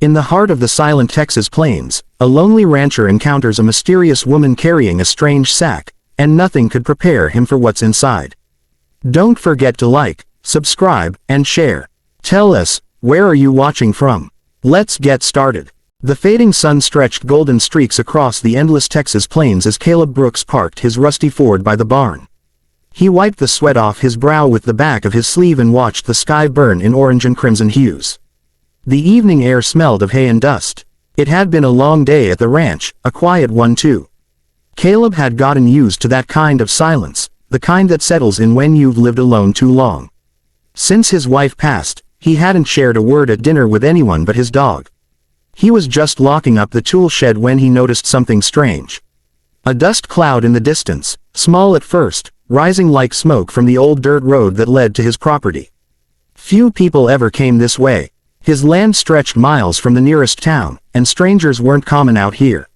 In the heart of the silent Texas plains, a lonely rancher encounters a mysterious woman carrying a strange sack, and nothing could prepare him for what's inside. Don't forget to like, subscribe, and share. Tell us, where are you watching from? Let's get started. The fading sun stretched golden streaks across the endless Texas plains as Caleb Brooks parked his rusty Ford by the barn. He wiped the sweat off his brow with the back of his sleeve and watched the sky burn in orange and crimson hues. The evening air smelled of hay and dust. It had been a long day at the ranch, a quiet one too. Caleb had gotten used to that kind of silence, the kind that settles in when you've lived alone too long. Since his wife passed, he hadn't shared a word at dinner with anyone but his dog. He was just locking up the tool shed when he noticed something strange. A dust cloud in the distance, small at first, rising like smoke from the old dirt road that led to his property. Few people ever came this way. His land stretched miles from the nearest town, and strangers weren't common out here.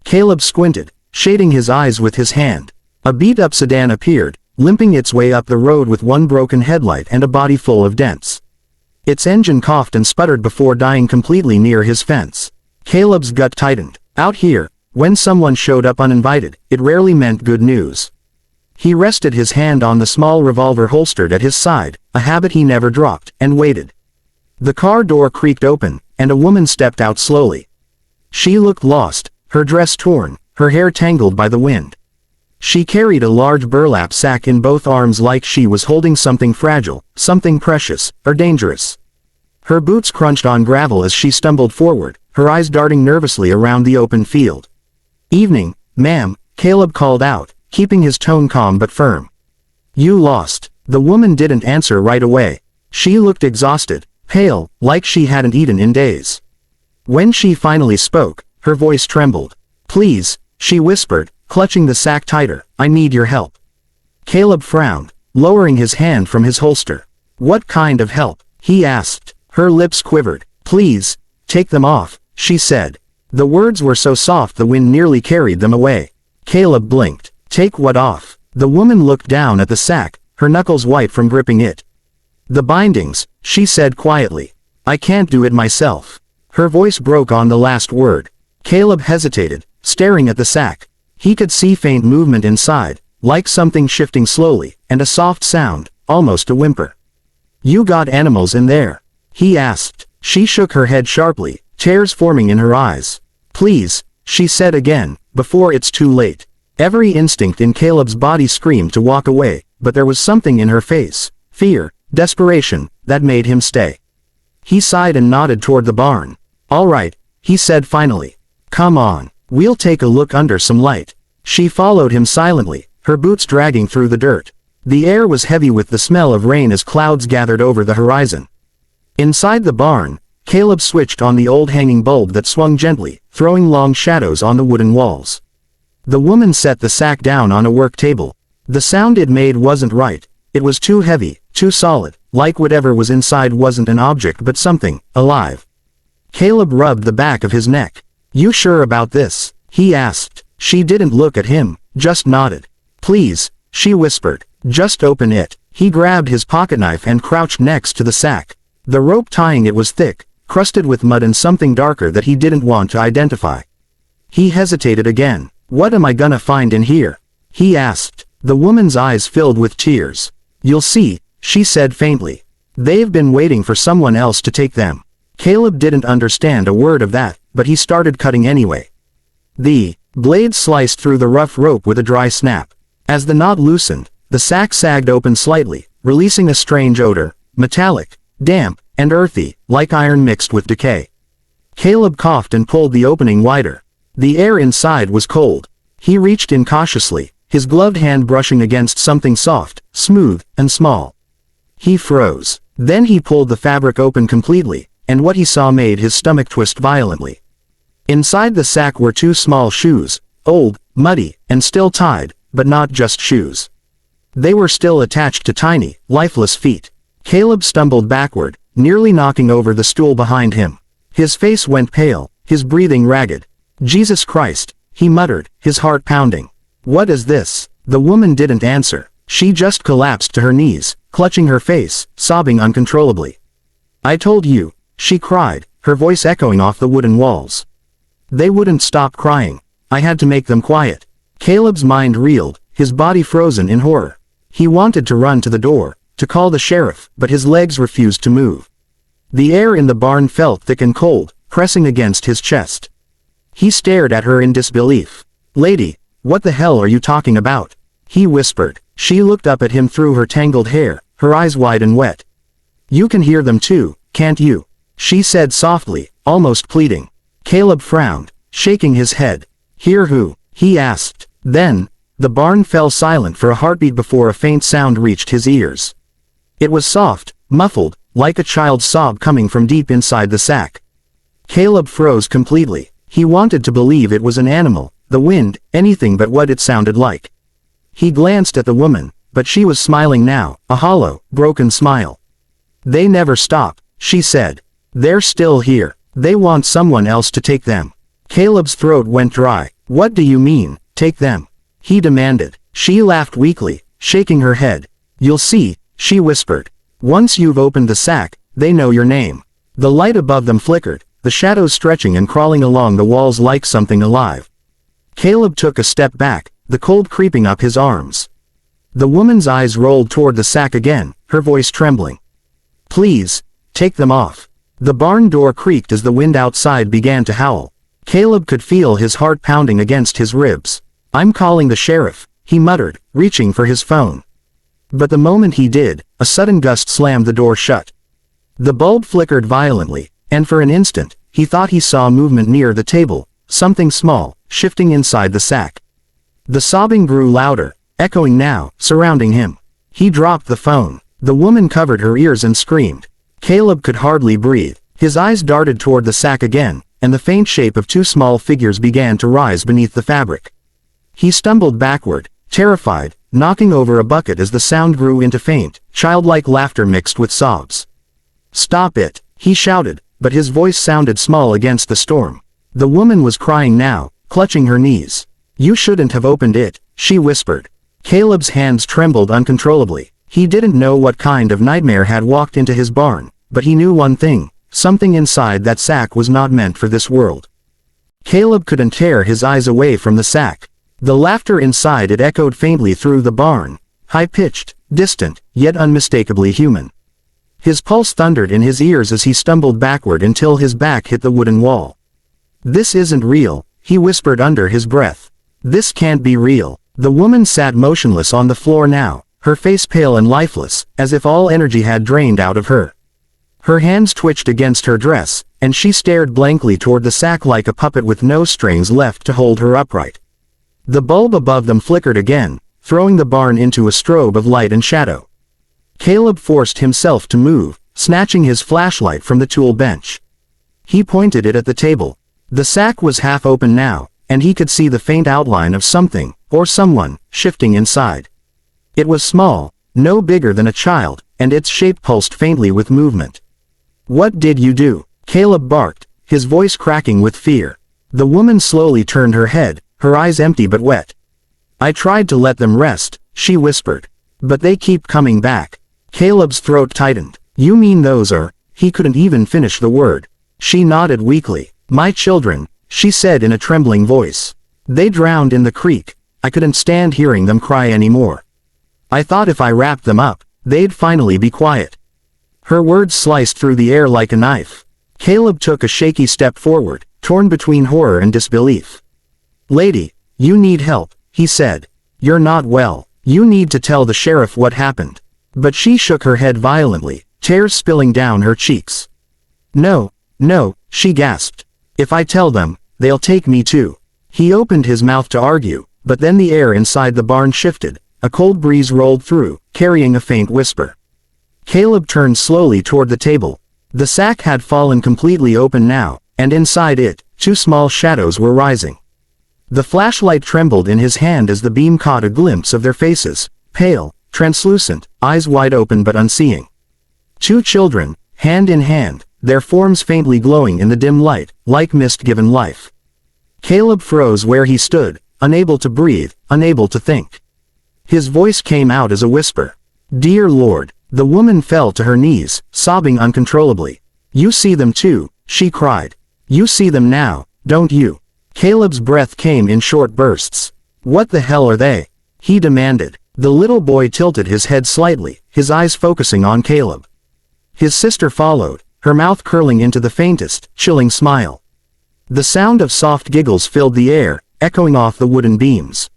Caleb squinted, shading his eyes with his hand. A beat-up sedan appeared, limping its way up the road with one broken headlight and a body full of dents. Its engine coughed and sputtered before dying completely near his fence. Caleb's gut tightened. Out here, when someone showed up uninvited, it rarely meant good news. He rested his hand on the small revolver holstered at his side, a habit he never dropped, and waited. The car door creaked open, and a woman stepped out slowly. She looked lost, her dress torn, her hair tangled by the wind. She carried a large burlap sack in both arms like she was holding something fragile, something precious, or dangerous. Her boots crunched on gravel as she stumbled forward, her eyes darting nervously around the open field. "Evening, ma'am," Caleb called out, keeping his tone calm but firm. "You lost." The woman didn't answer right away. She looked exhausted, pale, like she hadn't eaten in days. When she finally spoke, her voice trembled. "Please," she whispered, clutching the sack tighter, "I need your help." Caleb frowned, lowering his hand from his holster. "What kind of help?" he asked. Her lips quivered. "Please, take them off," she said. The words were so soft the wind nearly carried them away. Caleb blinked. "Take what off?" The woman looked down at the sack, her knuckles white from gripping it. "The bindings," she said quietly. "I can't do it myself." Her voice broke on the last word. Caleb hesitated, staring at the sack. He could see faint movement inside, like something shifting slowly, and a soft sound, almost a whimper. "You got animals in there?" he asked. She shook her head sharply, tears forming in her eyes. "Please," she said again, "before it's too late." Every instinct in Caleb's body screamed to walk away, but there was something in her face, fear, desperation, that made him stay. He sighed and nodded toward the barn. "All right," he said finally. "Come on. We'll take a look under some light." She followed him silently, her boots dragging through the dirt. The air was heavy with the smell of rain as clouds gathered over the horizon. Inside the barn, Caleb switched on the old hanging bulb that swung gently, throwing long shadows on the wooden walls. The woman set the sack down on a work table. The sound it made wasn't right. It was too heavy, too solid, like whatever was inside wasn't an object but something, alive. Caleb rubbed the back of his neck. "You sure about this?" he asked. She didn't look at him, just nodded. "Please," she whispered, "just open it." He grabbed his pocketknife and crouched next to the sack. The rope tying it was thick, crusted with mud and something darker that he didn't want to identify. He hesitated again. "What am I gonna find in here?" he asked. The woman's eyes filled with tears. "You'll see," she said faintly. "They've been waiting for someone else to take them." Caleb didn't understand a word of that, but he started cutting anyway. The blade sliced through the rough rope with a dry snap. As the knot loosened, the sack sagged open slightly, releasing a strange odor, metallic, damp, and earthy, like iron mixed with decay. Caleb coughed and pulled the opening wider. The air inside was cold. He reached in cautiously, his gloved hand brushing against something soft, smooth, and small. He froze. Then he pulled the fabric open completely, and what he saw made his stomach twist violently. Inside the sack were two small shoes, old, muddy, and still tied, but not just shoes. They were still attached to tiny, lifeless feet. Caleb stumbled backward, nearly knocking over the stool behind him. His face went pale, his breathing ragged. "Jesus Christ," he muttered, his heart pounding. "What is this?" The woman didn't answer. She just collapsed to her knees, clutching her face, sobbing uncontrollably. "I told you," she cried, her voice echoing off the wooden walls. They wouldn't stop crying. I had to make them quiet. Caleb's mind reeled, his body frozen in horror. He wanted to run to the door, to call the sheriff, but his legs refused to move. The air in the barn felt thick and cold, pressing against his chest. He stared at her in disbelief. "Lady, what the hell are you talking about?" he whispered. She looked up at him through her tangled hair, her eyes wide and wet. "You can hear them too, can't you?" she said softly, almost pleading. Caleb frowned, shaking his head. "Hear who?" he asked. Then, the barn fell silent for a heartbeat before a faint sound reached his ears. It was soft, muffled, like a child's sob coming from deep inside the sack. Caleb froze completely. He wanted to believe it was an animal, the wind, anything but what it sounded like. He glanced at the woman, but she was smiling now, a hollow, broken smile. "They never stop," she said. "They're still here. They want someone else to take them." Caleb's throat went dry. "What do you mean, take them?" he demanded. She laughed weakly, shaking her head. "You'll see," she whispered. "Once you've opened the sack, they know your name." The light above them flickered, the shadows stretching and crawling along the walls like something alive. Caleb took a step back, the cold creeping up his arms. The woman's eyes rolled toward the sack again, her voice trembling. "Please, take them off." The barn door creaked as the wind outside began to howl. Caleb could feel his heart pounding against his ribs. "I'm calling the sheriff," he muttered, reaching for his phone. But the moment he did, a sudden gust slammed the door shut. The bulb flickered violently, and for an instant, he thought he saw movement near the table, something small, shifting inside the sack. The sobbing grew louder, echoing now, surrounding him. He dropped the phone. The woman covered her ears and screamed. Caleb could hardly breathe. His eyes darted toward the sack again, and the faint shape of two small figures began to rise beneath the fabric. He stumbled backward, terrified, knocking over a bucket as the sound grew into faint, childlike laughter mixed with sobs. "Stop it," he shouted, but his voice sounded small against the storm. The woman was crying now, clutching her knees. "You shouldn't have opened it," she whispered. Caleb's hands trembled uncontrollably. He didn't know what kind of nightmare had walked into his barn, but he knew one thing, something inside that sack was not meant for this world. Caleb couldn't tear his eyes away from the sack. The laughter inside it echoed faintly through the barn, high-pitched, distant, yet unmistakably human. His pulse thundered in his ears as he stumbled backward until his back hit the wooden wall. "This isn't real," he whispered under his breath. "This can't be real." The woman sat motionless on the floor now, her face pale and lifeless, as if all energy had drained out of her. Her hands twitched against her dress, and she stared blankly toward the sack like a puppet with no strings left to hold her upright. The bulb above them flickered again, throwing the barn into a strobe of light and shadow. Caleb forced himself to move, snatching his flashlight from the tool bench. He pointed it at the table. The sack was half open now, and he could see the faint outline of something, or someone, shifting inside. It was small, no bigger than a child, and its shape pulsed faintly with movement. "What did you do?" Caleb barked, his voice cracking with fear. The woman slowly turned her head, her eyes empty but wet. "I tried to let them rest," she whispered. "But they keep coming back." Caleb's throat tightened. "You mean those are—" He couldn't even finish the word. She nodded weakly. "My children," she said in a trembling voice. "They drowned in the creek. I couldn't stand hearing them cry anymore. I thought if I wrapped them up, they'd finally be quiet." Her words sliced through the air like a knife. Caleb took a shaky step forward, torn between horror and disbelief. "Lady, you need help," he said. "You're not well. You need to tell the sheriff what happened." But she shook her head violently, tears spilling down her cheeks. "No, no," she gasped. "If I tell them, they'll take me too." He opened his mouth to argue, but then the air inside the barn shifted, a cold breeze rolled through, carrying a faint whisper. Caleb turned slowly toward the table. The sack had fallen completely open now, and inside it, two small shadows were rising. The flashlight trembled in his hand as the beam caught a glimpse of their faces, pale, translucent, eyes wide open but unseeing. Two children, hand in hand, their forms faintly glowing in the dim light, like mist given life. Caleb froze where he stood, unable to breathe, unable to think. His voice came out as a whisper. "Dear Lord." The woman fell to her knees, sobbing uncontrollably. "You see them too," she cried. You see them now, don't you? Caleb's breath came in short bursts. What the hell are they? He demanded. The little boy tilted his head slightly, his eyes focusing on Caleb. His sister followed, her mouth curling into the faintest, chilling smile. The sound of soft giggles filled the air, echoing off the wooden beams.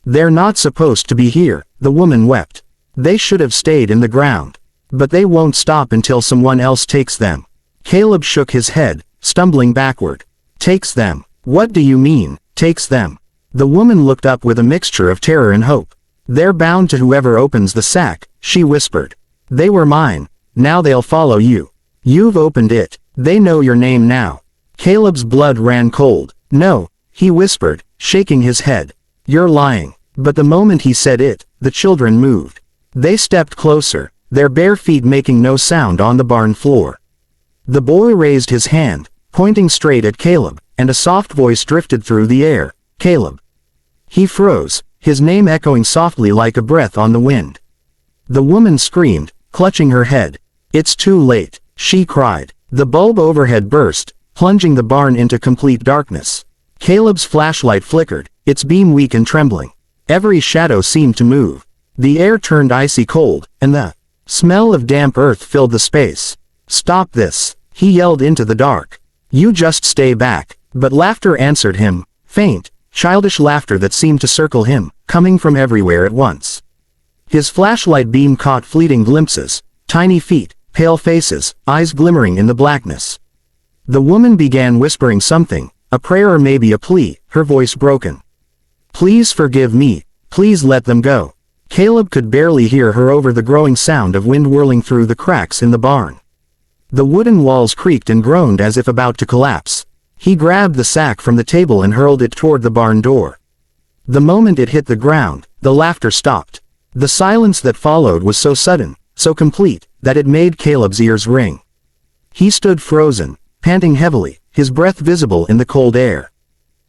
They're not supposed to be here, the woman wept. They should have stayed in the ground. But they won't stop until someone else takes them. Caleb shook his head, stumbling backward. Takes them? What do you mean, takes them? The woman looked up with a mixture of terror and hope. They're bound to whoever opens the sack, she whispered. They were mine, now they'll follow you. You've opened it, they know your name now. Caleb's blood ran cold. No, he whispered, shaking his head. You're lying. But the moment he said it, the children moved. They stepped closer, their bare feet making no sound on the barn floor. The boy raised his hand, pointing straight at Caleb, and a soft voice drifted through the air. Caleb. He froze, his name echoing softly like a breath on the wind. The woman screamed, clutching her head. It's too late, she cried. The bulb overhead burst, plunging the barn into complete darkness. Caleb's flashlight flickered, its beam weak and trembling. Every shadow seemed to move. The air turned icy cold, and the smell of damp earth filled the space. Stop this, he yelled into the dark. You just stay back. But laughter answered him, faint, childish laughter that seemed to circle him, coming from everywhere at once. His flashlight beam caught fleeting glimpses, tiny feet, pale faces, eyes glimmering in the blackness. The woman began whispering something, a prayer or maybe a plea, her voice broken. Please forgive me, please let them go. Caleb could barely hear her over the growing sound of wind whirling through the cracks in the barn. The wooden walls creaked and groaned as if about to collapse. He grabbed the sack from the table and hurled it toward the barn door. The moment it hit the ground, the laughter stopped. The silence that followed was so sudden, so complete, that it made Caleb's ears ring. He stood frozen, panting heavily, his breath visible in the cold air.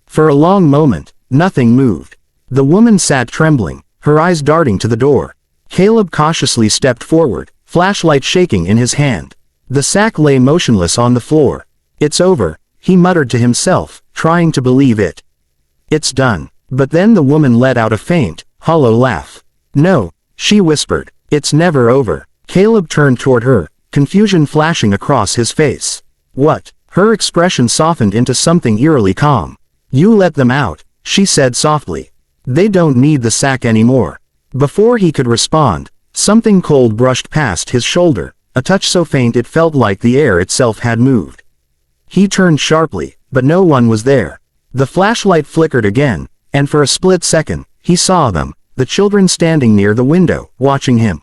For a long moment, nothing moved. The woman sat trembling, her eyes darting to the door. Caleb cautiously stepped forward, flashlight shaking in his hand. The sack lay motionless on the floor. It's over, he muttered to himself, trying to believe it. It's done. But then the woman let out a faint, hollow laugh. No, she whispered. It's never over. Caleb turned toward her, confusion flashing across his face. What? Her expression softened into something eerily calm. You let them out, she said softly. They don't need the sack anymore. Before he could respond, something cold brushed past his shoulder, a touch so faint it felt like the air itself had moved. He turned sharply, but no one was there. The flashlight flickered again, and for a split second, he saw them, the children standing near the window, watching him.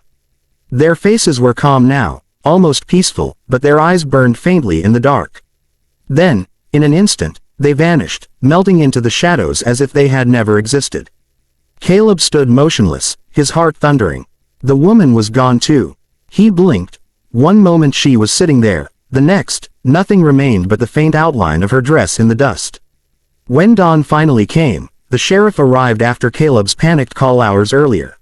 Their faces were calm now, almost peaceful, but their eyes burned faintly in the dark. Then, in an instant, they vanished, melting into the shadows as if they had never existed. Caleb stood motionless, his heart thundering. The woman was gone too. He blinked. One moment she was sitting there, the next, nothing remained but the faint outline of her dress in the dust. When dawn finally came, the sheriff arrived after Caleb's panicked call hours earlier.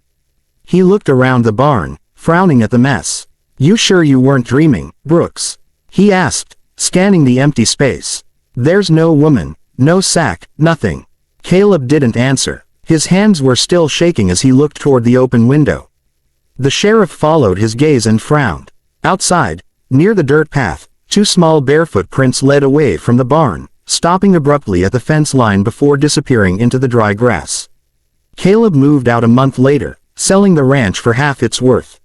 He looked around the barn, frowning at the mess. You sure you weren't dreaming, Brooks? He asked, scanning the empty space. There's no woman, no sack, nothing. Caleb didn't answer. His hands were still shaking as he looked toward the open window. The sheriff followed his gaze and frowned. Outside, near the dirt path, two small barefoot prints led away from the barn, stopping abruptly at the fence line before disappearing into the dry grass. Caleb moved out a month later, selling the ranch for half its worth.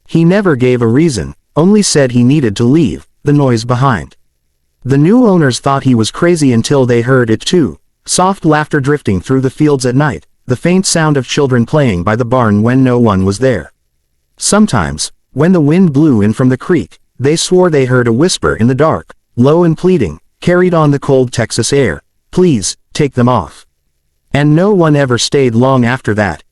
He never gave a reason, only said he needed to leave the noise behind. The new owners thought he was crazy until they heard it too, soft laughter drifting through the fields at night, the faint sound of children playing by the barn when no one was there. Sometimes, when the wind blew in from the creek, they swore they heard a whisper in the dark, low and pleading, carried on the cold Texas air. Please, take them off. And no one ever stayed long after that.